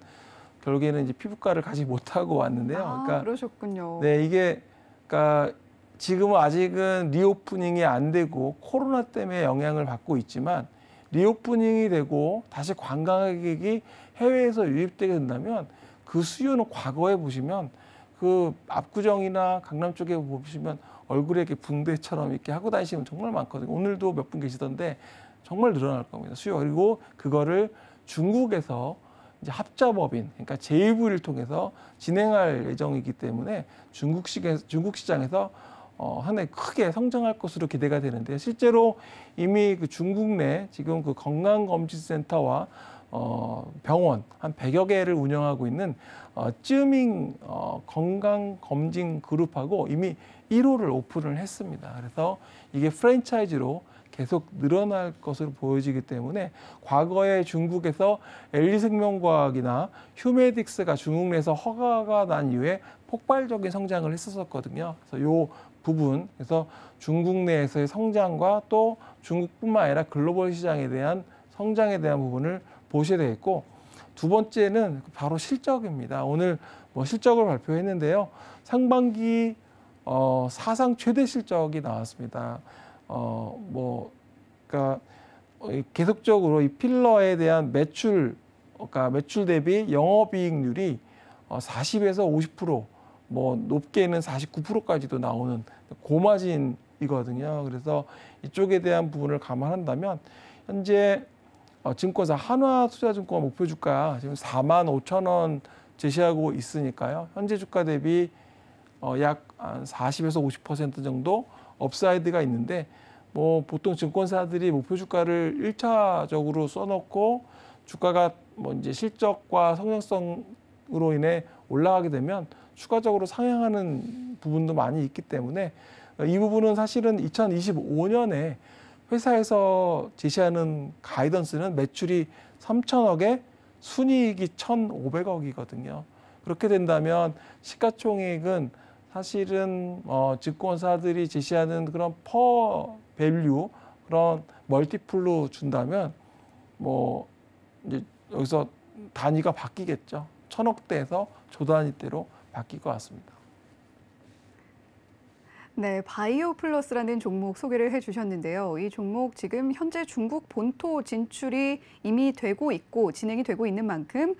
결국에는 이제 피부과를 가지 못하고 왔는데요. 아, 그러니까 그러셨군요. 네, 이게 그러니까 지금은 아직은 리오프닝이 안 되고 코로나 때문에 영향을 받고 있지만 리오프닝이 되고 다시 관광객이 해외에서 유입되게 된다면 그 수요는 과거에 보시면 그 압구정이나 강남 쪽에 보시면 얼굴에 이렇게 붕대처럼 이렇게 하고 다니시면 정말 많거든요. 오늘도 몇 분 계시던데 정말 늘어날 겁니다. 수요. 그리고 그거를 중국에서 이제 합자법인, 그러니까 제2부를 통해서 진행할 예정이기 때문에 중국 시장에서 상당히 크게 성장할 것으로 기대가 되는데요. 실제로 이미 그 중국 내 지금 그 건강검진센터와 병원 한 100여 개를 운영하고 있는 쯔밍 건강검진 그룹하고 이미 1호를 오픈을 했습니다. 그래서 이게 프랜차이즈로 계속 늘어날 것으로 보여지기 때문에 과거에 중국에서 LG생명과학이나 휴메딕스가 중국 내에서 허가가 난 이후에 폭발적인 성장을 했었거든요. 그래서 이 부분, 그래서 중국 내에서의 성장과 또 중국뿐만 아니라 글로벌 시장에 대한 성장에 대한 부분을 보셔야 되겠고, 두 번째는 바로 실적입니다. 오늘 뭐 실적을 발표했는데요. 상반기 사상 최대 실적이 나왔습니다. 그러니까 계속적으로 이 필러에 대한 그러니까 매출 대비 영업이익률이 40에서 50%, 뭐 높게는 49%까지도 나오는 고마진이거든요. 그래서 이쪽에 대한 부분을 감안한다면 현재 증권사 한화투자증권 목표 주가 지금 45,000원 제시하고 있으니까요. 현재 주가 대비 약 40에서 50% 정도 업사이드가 있는데, 뭐 보통 증권사들이 목표 주가를 1차적으로 써놓고 주가가 뭐 이제 실적과 성장성으로 인해 올라가게 되면 추가적으로 상향하는 부분도 많이 있기 때문에 이 부분은 사실은 2025년에 회사에서 제시하는 가이던스는 매출이 3,000억에 순이익이 1,500억이거든요. 그렇게 된다면 시가총액은 사실은 증권사들이 제시하는 그런 퍼 밸류, 그런 멀티플로 준다면 뭐 이제 여기서 단위가 바뀌겠죠. 1,000억대에서 조 단위대로 바뀔 것 같습니다. 네, 바이오 플러스라는 종목 소개를 해주셨는데요. 이 종목 지금 현재 중국 본토 진출이 이미 되고 있고 진행이 되고 있는 만큼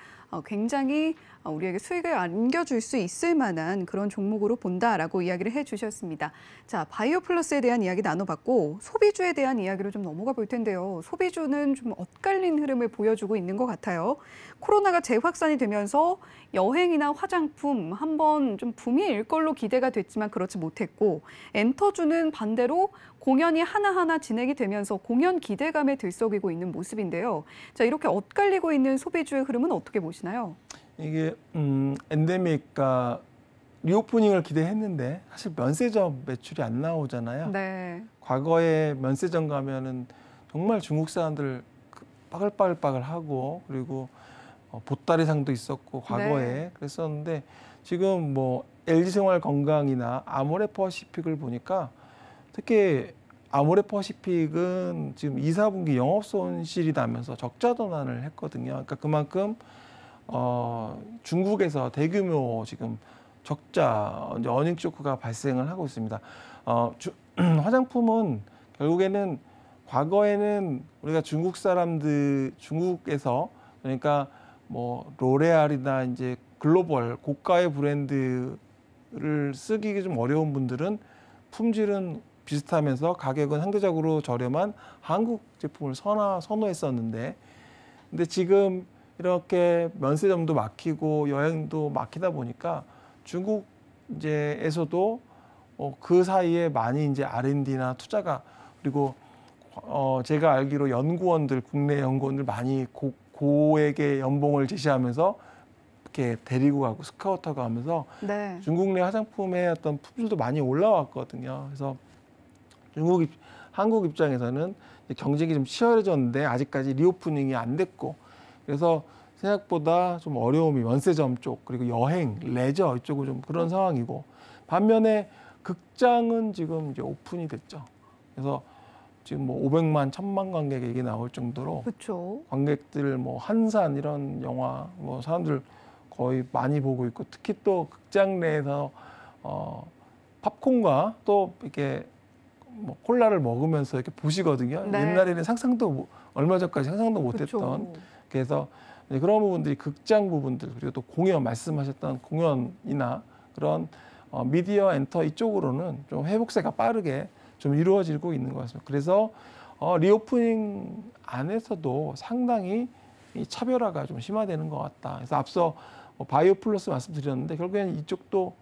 굉장히 우리에게 수익을 안겨줄 수 있을 만한 그런 종목으로 본다라고 이야기를 해주셨습니다. 자, 바이오 플러스에 대한 이야기 나눠봤고 소비주에 대한 이야기로 좀 넘어가 볼 텐데요. 소비주는 좀 엇갈린 흐름을 보여주고 있는 것 같아요. 코로나가 재확산이 되면서 여행이나 화장품 한번 좀 붐이 일 걸로 기대가 됐지만 그렇지 못했고, 엔터주는 반대로 공연이 하나하나 진행이 되면서 공연 기대감에 들썩이고 있는 모습인데요. 자, 이렇게 엇갈리고 있는 소비주의 흐름은 어떻게 보시나요? 이게 엔데믹과 리오프닝을 기대했는데 사실 면세점 매출이 안 나오잖아요. 네. 과거에 면세점 가면은 정말 중국 사람들 빠글빠글하고 그리고 보따리상도 있었고 과거에 네. 그랬었는데 지금 뭐 LG생활건강이나 아모레퍼시픽을 보니까 특히 아모레퍼시픽은 지금 2, 4분기 영업 손실이 나면서 적자 전환을 했거든요. 그러니까 그만큼 중국에서 대규모 지금 적자, 이제 어닝 쇼크가 발생을 하고 있습니다. 화장품은 결국에는 과거에는 우리가 중국에서 그러니까 뭐 로레알이나 이제 글로벌 고가의 브랜드를 쓰기 좀 어려운 분들은 품질은 비슷하면서 가격은 상대적으로 저렴한 한국 제품을 선호했었는데, 근데 지금 이렇게 면세점도 막히고 여행도 막히다 보니까 중국 이제에서도 그 사이에 많이 이제 R&D나 투자가, 그리고 제가 알기로 연구원들, 국내 연구원들 많이 고액의 연봉을 제시하면서 이렇게 데리고 가고 스카우터가 하면서 네. 중국 내 화장품의 어떤 품질도 많이 올라왔거든요. 그래서 한국 입장에서는 경쟁이 좀 치열해졌는데 아직까지 리오프닝이 안 됐고, 그래서 생각보다 좀 어려움이 면세점 쪽 그리고 여행, 레저 이쪽은 좀 그런 상황이고 반면에 극장은 지금 이제 오픈이 됐죠. 그래서 지금 뭐 500만, 1000만 관객 얘기 나올 정도로 그렇죠. 관객들 뭐 한산 이런 영화 뭐 사람들 거의 많이 보고 있고 특히 또 극장 내에서 팝콘과 또 이렇게 뭐 콜라를 먹으면서 이렇게 보시거든요. 네. 옛날에는 얼마 전까지 상상도 못했던 그렇죠. 그래서 이제 그런 부분들이 극장 부분들 그리고 또 공연 말씀하셨던 공연이나 그런 미디어 엔터 이쪽으로는 좀 회복세가 빠르게 좀 이루어지고 있는 것 같습니다. 그래서 리오프닝 안에서도 상당히 이 차별화가 좀 심화되는 것 같다. 그래서 앞서 바이오 플러스 말씀드렸는데 결국에는 이쪽도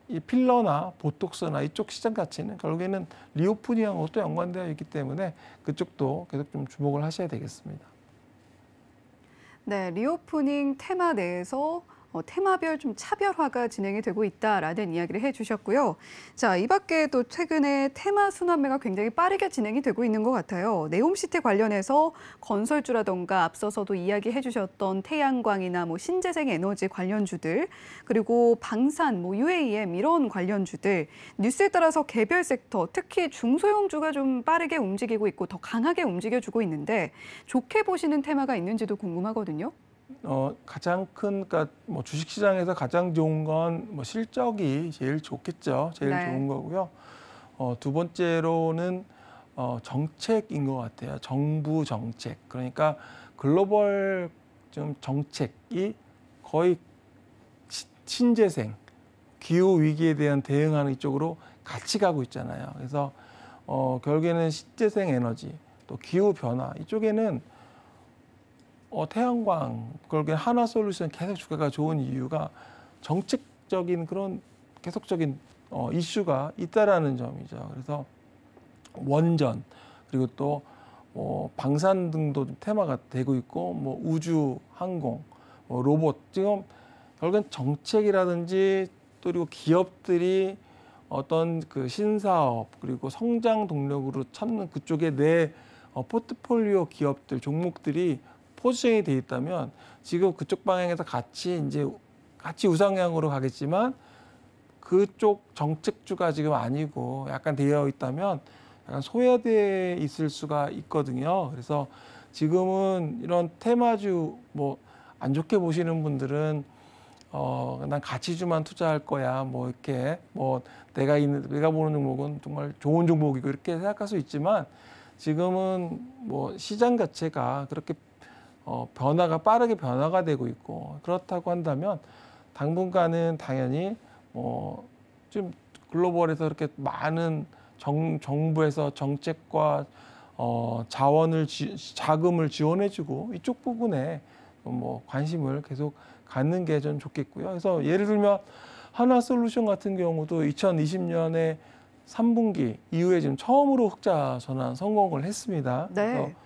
이 필러나 보톡스나 이쪽 시장 가치는 결국에는 리오프닝하고 또 연관되어 있기 때문에 그쪽도 계속 좀 주목을 하셔야 되겠습니다. 네, 리오프닝 테마 내에서 테마별 좀 차별화가 진행이 되고 있다라는 이야기를 해주셨고요. 자, 이 밖에도 최근에 테마 순환매가 굉장히 빠르게 진행이 되고 있는 것 같아요. 네옴시티 관련해서 건설주라던가 앞서서도 이야기해 주셨던 태양광이나 뭐 신재생 에너지 관련주들, 그리고 방산, 뭐 UAM 이런 관련주들, 뉴스에 따라서 개별 섹터, 특히 중소형주가 좀 빠르게 움직이고 있고 더 강하게 움직여주고 있는데 좋게 보시는 테마가 있는지도 궁금하거든요. 가장 큰, 그러니까 뭐 주식시장에서 가장 좋은 건 뭐 실적이 제일 좋겠죠. 제일 네. 좋은 거고요. 두 번째로는 정책인 것 같아요. 정부 정책. 그러니까 글로벌 좀 정책이 거의 신재생, 기후 위기에 대한 대응하는 이쪽으로 같이 가고 있잖아요. 그래서 결국에는 신재생 에너지, 또 기후 변화 이쪽에는 태양광, 그렇게 한화솔루션 계속 주가가 좋은 이유가 정책적인 그런 계속적인 이슈가 있다라는 점이죠. 그래서 원전 그리고 또 방산 등도 좀 테마가 되고 있고 뭐 우주, 항공, 로봇 지금 결국엔 정책이라든지 또 그리고 기업들이 어떤 그 신사업 그리고 성장 동력으로 찾는 그쪽에 내 포트폴리오 기업들 종목들이 포지션이 돼 있다면 지금 그쪽 방향에서 같이 우상향으로 가겠지만 그쪽 정책주가 지금 아니고 약간 되어 있다면 약간 소외돼 있을 수가 있거든요. 그래서 지금은 이런 테마주 뭐 안 좋게 보시는 분들은 난 가치주만 투자할 거야. 뭐 이렇게 뭐 내가 보는 종목은 정말 좋은 종목이고 이렇게 생각할 수 있지만 지금은 뭐 시장 자체가 그렇게 빠르게 변화가 되고 있고 그렇다고 한다면 당분간은 당연히 좀 글로벌에서 이렇게 많은 정부에서 정책과 자금을 지원해주고 이쪽 부분에 뭐 관심을 계속 갖는 게 좀 좋겠고요. 그래서 예를 들면 한화솔루션 같은 경우도 2020년에 3분기 이후에 지금 처음으로 흑자 전환 성공을 했습니다. 네.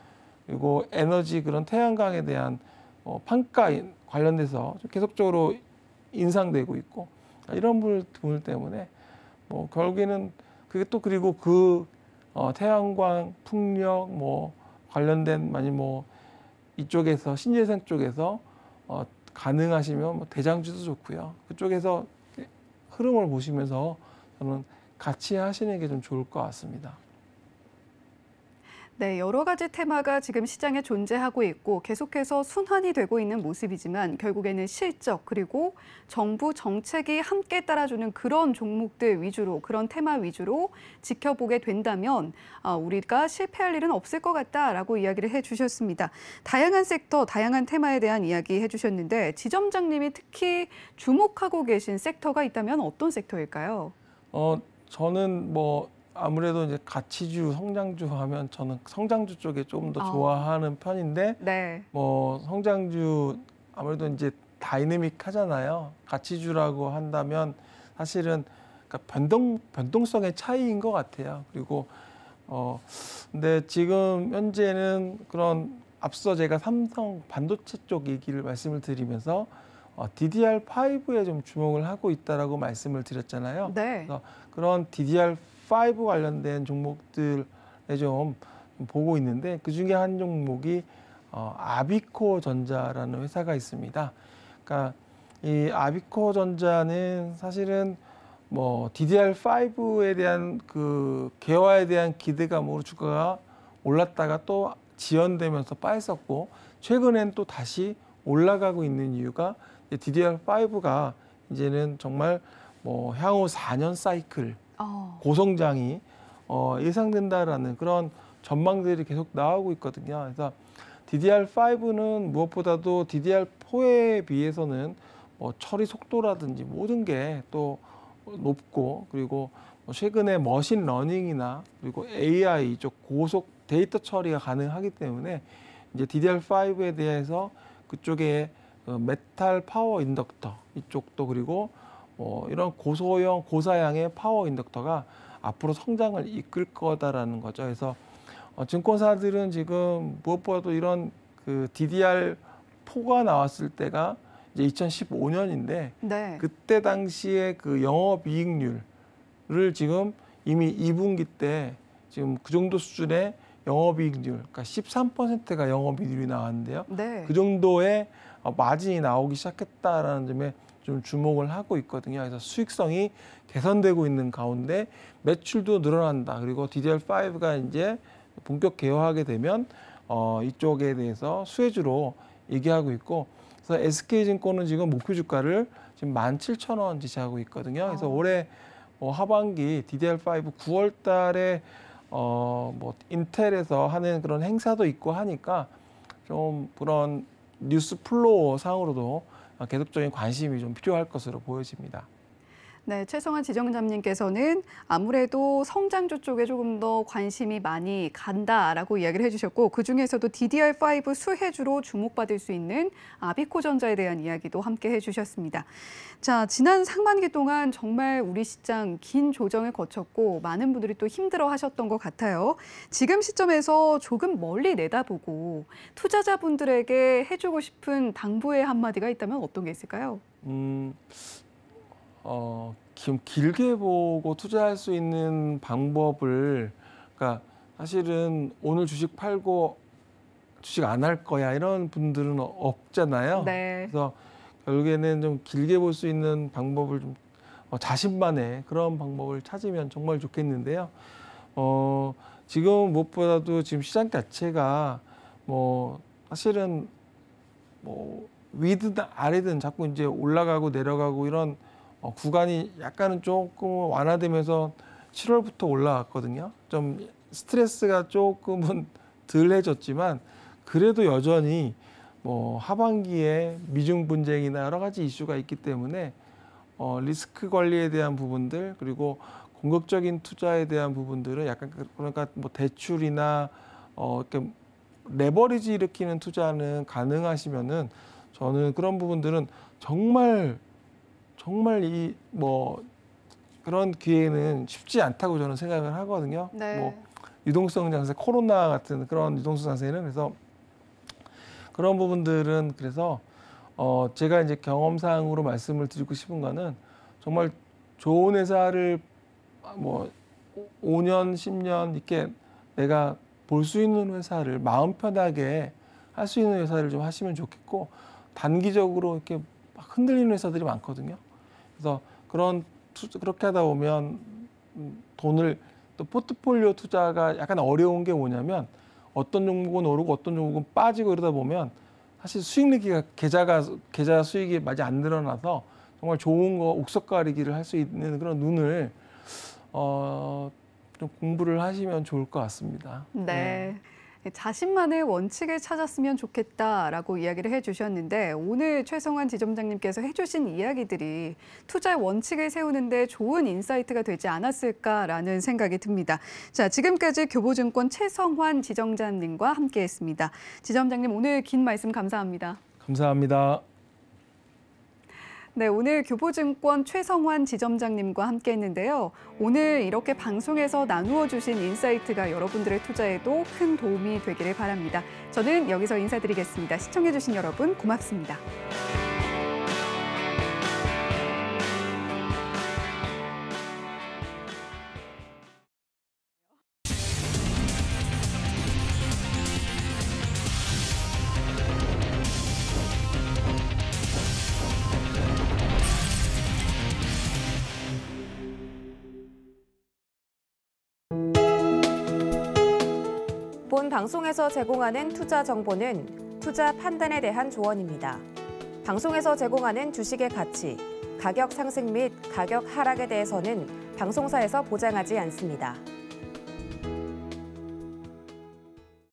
그리고 에너지 그런 태양광에 대한 판가 관련돼서 계속적으로 인상되고 있고 이런 부분 때문에 뭐 결국에는 그게 또 그리고 태양광, 풍력 뭐 관련된 많이 뭐 이쪽에서 신재생 쪽에서 가능하시면 뭐 대장주도 좋고요. 그쪽에서 흐름을 보시면서 저는 같이 하시는 게 좀 좋을 것 같습니다. 네, 여러 가지 테마가 지금 시장에 존재하고 있고 계속해서 순환이 되고 있는 모습이지만 결국에는 실적 그리고 정부 정책이 함께 따라주는 그런 종목들 위주로 그런 테마 위주로 지켜보게 된다면 우리가 실패할 일은 없을 것 같다라고 이야기를 해주셨습니다. 다양한 섹터, 다양한 테마에 대한 이야기 해주셨는데 지점장님이 특히 주목하고 계신 섹터가 있다면 어떤 섹터일까요? 저는 뭐 아무래도 이제 가치주, 성장주 하면 저는 성장주 쪽에 조금 더 좋아하는 편인데, 네. 뭐 성장주 아무래도 이제 다이내믹하잖아요. 가치주라고 한다면 사실은 그러니까 변동성의 차이인 것 같아요. 그리고 근데 지금 현재는 그런 앞서 제가 삼성 반도체 쪽 얘기를 말씀을 드리면서 DDR5에 좀 주목을 하고 있다라고 말씀을 드렸잖아요. 네. 그래서 그런 DDR5 관련된 종목들에 좀 보고 있는데 그 중에 한 종목이 아비코 전자라는 회사가 있습니다. 그러니까 이 아비코 전자는 사실은 뭐 DDR5에 대한 그 개화에 대한 기대감으로 주가가 올랐다가 또 지연되면서 빠졌었고, 최근엔 또 다시 올라가고 있는 이유가 DDR5가 이제는 정말 뭐 향후 4년 사이클 고성장이 예상된다라는 그런 전망들이 계속 나오고 있거든요. 그래서 DDR5는 무엇보다도 DDR4에 비해서는 뭐 처리 속도라든지 모든 게 또 높고, 그리고 최근에 머신 러닝이나 그리고 AI 쪽 고속 데이터 처리가 가능하기 때문에 이제 DDR5에 대해서 그쪽에 메탈 파워 인덕터 이쪽도, 그리고 이런 고소형 고사양의 파워 인덕터가 앞으로 성장을 이끌 거다라는 거죠. 그래서 증권사들은 지금 무엇보다도 이런 그 DDR4가 나왔을 때가 이제 2015년인데 네. 그때 당시에 그 영업이익률을 지금 이미 2분기 때 지금 그 정도 수준의 영업이익률, 그러니까 13%가 영업이익률이 나왔는데요. 네. 그 정도의 마진이 나오기 시작했다라는 점에 좀 주목을 하고 있거든요. 그래서 수익성이 개선되고 있는 가운데 매출도 늘어난다. 그리고 DDR5가 이제 본격 개화하게 되면 이쪽에 대해서 수혜주로 얘기하고 있고, 그래서 SK증권은 지금 목표 주가를 지금 17,000원 지시하고 있거든요. 그래서 올해 하반기 DDR5 9월 달에 뭐 인텔에서 하는 그런 행사도 있고 하니까 좀 그런 뉴스 플로어 상으로도 계속적인 관심이 좀 필요할 것으로 보여집니다. 네, 최성환 지점장님께서는 아무래도 성장주 쪽에 조금 더 관심이 많이 간다라고 이야기를 해주셨고, 그중에서도 DDR5 수혜주로 주목받을 수 있는 아비코 전자에 대한 이야기도 함께 해주셨습니다. 자, 지난 상반기 동안 정말 우리 시장 긴 조정을 거쳤고 많은 분들이 또 힘들어하셨던 것 같아요. 지금 시점에서 조금 멀리 내다보고 투자자분들에게 해주고 싶은 당부의 한마디가 있다면 어떤 게 있을까요? 좀 길게 보고 투자할 수 있는 방법을, 그러니까 사실은 오늘 주식 팔고 주식 안 할 거야 이런 분들은 없잖아요. 네. 그래서 결국에는 좀 길게 볼 수 있는 방법을 좀 자신만의 그런 방법을 찾으면 정말 좋겠는데요. 지금 무엇보다도 지금 시장 자체가 뭐 사실은 뭐 위든 아래든 자꾸 이제 올라가고 내려가고 이런 구간이 약간은 조금 완화되면서 7월부터 올라왔거든요. 좀 스트레스가 조금은 덜해졌지만 그래도 여전히 뭐 하반기에 미중 분쟁이나 여러 가지 이슈가 있기 때문에 리스크 관리에 대한 부분들, 그리고 공격적인 투자에 대한 부분들은 약간, 그러니까 뭐 대출이나 이렇게 레버리지 일으키는 투자는 가능하시면은 저는 그런 부분들은 정말 이 뭐 그런 기회는 쉽지 않다고 저는 생각을 하거든요. 네. 뭐 유동성 장세, 코로나 같은 그런 유동성 장세는, 그래서 그런 부분들은, 그래서 제가 이제 경험상으로 말씀을 드리고 싶은 거는 정말 좋은 회사를 뭐 5년, 10년 이렇게 내가 볼 수 있는 회사를 마음 편하게 할 수 있는 회사를 좀 하시면 좋겠고, 단기적으로 이렇게 막 흔들리는 회사들이 많거든요. 그래서 그렇게 하다 보면 돈을, 또 포트폴리오 투자가 약간 어려운 게 뭐냐면 어떤 종목은 오르고 어떤 종목은 빠지고 이러다 보면 사실 수익 내기가 계좌 수익이 많이 안 늘어나서 정말 좋은 거 옥석 가리기를 할 수 있는 그런 눈을 좀 공부를 하시면 좋을 것 같습니다. 네. 자신만의 원칙을 찾았으면 좋겠다라고 이야기를 해주셨는데, 오늘 최성환 지점장님께서 해주신 이야기들이 투자의 원칙을 세우는데 좋은 인사이트가 되지 않았을까라는 생각이 듭니다. 자, 지금까지 교보증권 최성환 지점장님과 함께했습니다. 지점장님, 오늘 긴 말씀 감사합니다. 감사합니다. 네, 오늘 교보증권 최성환 지점장님과 함께했는데요. 오늘 이렇게 방송에서 나누어 주신 인사이트가 여러분들의 투자에도 큰 도움이 되기를 바랍니다. 저는 여기서 인사드리겠습니다. 시청해 주신 여러분 고맙습니다. 본 방송에서 제공하는 투자 정보는 투자 판단에 대한 조언입니다. 방송에서 제공하는 주식의 가치, 가격 상승 및 가격 하락에 대해서는 방송사에서 보장하지 않습니다.